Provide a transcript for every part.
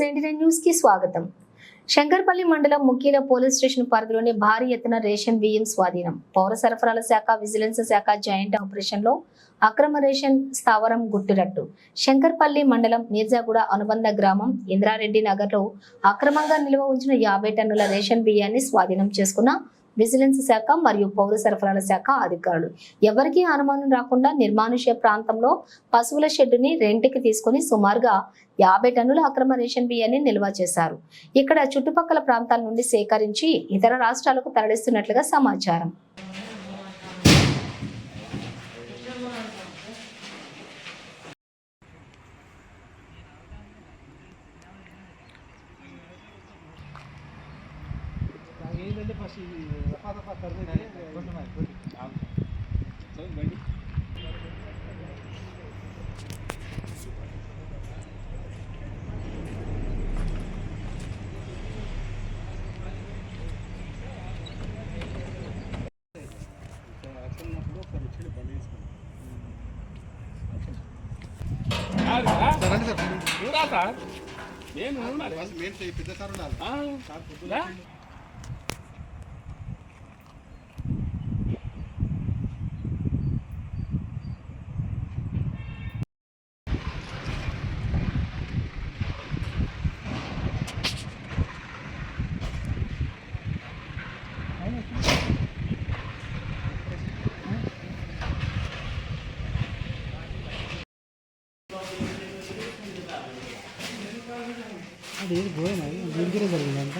X99 news కి స్వాగతం. శంకర్పల్లి మండలం ముఖ్యల పోలీస్ స్టేషన్ పరిధిలోని భారీ ఎత్తున రేషన్ బియ్యం స్వాధీనం. పౌర సరఫరాల శాఖ, విజిలెన్స్ శాఖ జాయింట్ ఆపరేషన్ లో అక్రమ రేషన్ స్థావరం గుట్టురట్టు. శంకర్పల్లి మండలం మీర్జాగూడ అనుబంధ గ్రామం ఇంద్రారెడ్డి నగర్ లో అక్రమంగా నిల్వ ఉంచిన 50 టన్నుల రేషన్ బియ్యాన్ని స్వాధీనం చేసుకున్న విజిలెన్స్ శాఖ మరియు పౌర సరఫరాల శాఖ అధికారులు. ఎవరికీ అనుమానం రాకుండా నిర్మానుష్య ప్రాంతంలో పశువుల షెడ్డుని రెంట్కి తీసుకుని సుమారుగా 50 టన్నుల అక్రమ రేషన్ బియ్యాన్ని నిల్వ చేశారు. ఇక్కడ చుట్టుపక్కల ప్రాంతాల నుండి సేకరించి ఇతర రాష్ట్రాలకు తరలిస్తున్నట్లుగా సమాచారం. అది పోయినా దీనికే జరిగిందంట.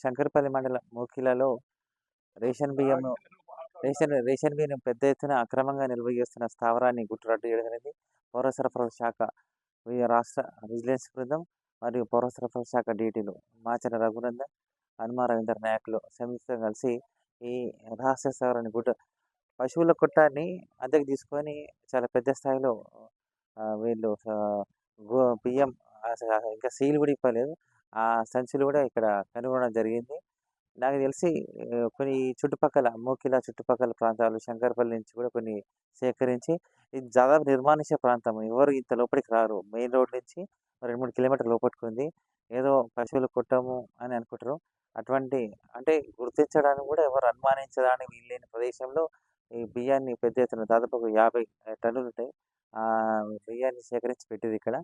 శంకర్పల్లి మండలం మూకిలలో రేషన్ బియ్యం పెద్ద ఎత్తున అక్రమంగా నిల్వ చేస్తున్న స్థావరాన్ని గుట్టురట్టు చేయడం జరిగింది. పౌర సరఫరాల శాఖ రాష్ట్ర విజిలెన్స్ బృందం మరియు పౌర సరఫరాల శాఖ డీటీలు మాచర రఘునందన్, హనుమ రవీంద్ర నాయకులు సంయుక్తంగా కలిసి ఈ రహస్య స్థావరాన్ని పశువుల కొట్టాన్ని అద్దెకు తీసుకొని చాలా పెద్ద స్థాయిలో వీళ్ళు బియ్యం ఇంకా సీల్ కూడా ఇవ్వలేదు. ఆ సంచులు కూడా ఇక్కడ కనుగొనడం జరిగింది. నాకు తెలిసి కొన్ని చుట్టుపక్కల మూకిల చుట్టుపక్కల ప్రాంతాలు శంకర్పల్లి నుంచి కూడా కొన్ని సేకరించి, ఇది దాదాపు నిర్మానుష్య ప్రాంతం, ఎవరు ఇంత లోపలికి రారు. మెయిన్ రోడ్ నుంచి 2-3 కిలోమీటర్ల లోపలికి ఉంది. ఏదో పశువులు కొట్టము అని అనుకుంటారు. అటువంటి అంటే గుర్తించడానికి కూడా ఎవరు అనుమానించడానికి వీల్లేని ప్రదేశంలో ఈ బియ్యాన్ని పెద్ద ఎత్తున దాదాపు 50 టన్నులు ఉంటాయి. ఆ బియ్యాన్ని సేకరించి పెట్టింది ఇక్కడ.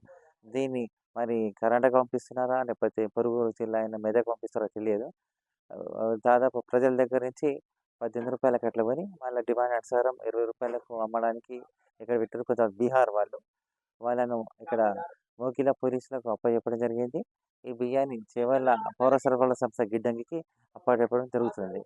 దీన్ని మరి కర్ణాటక పంపిస్తున్నారా, లేకపోతే పొరుగు జిల్లా అయిన మెదక్ పంపిస్తారో తెలియదు. దాదాపు ప్రజల దగ్గర నుంచి 18 రూపాయలకు అట్లా కొని మళ్ళీ డిమాండ్ అనుసారం 20 రూపాయలకు అమ్మడానికి ఇక్కడ పెట్టారు. కొంత బీహార్ వాళ్ళను ఇక్కడ మోకిలా పోలీసులకు అప్పచెప్పడం జరిగింది. ఈ బియ్యాన్ని చేవల్ల పౌర సరఫరాల సంస్థ గిడ్డంగికి అప్పచెప్పడం జరుగుతుంది.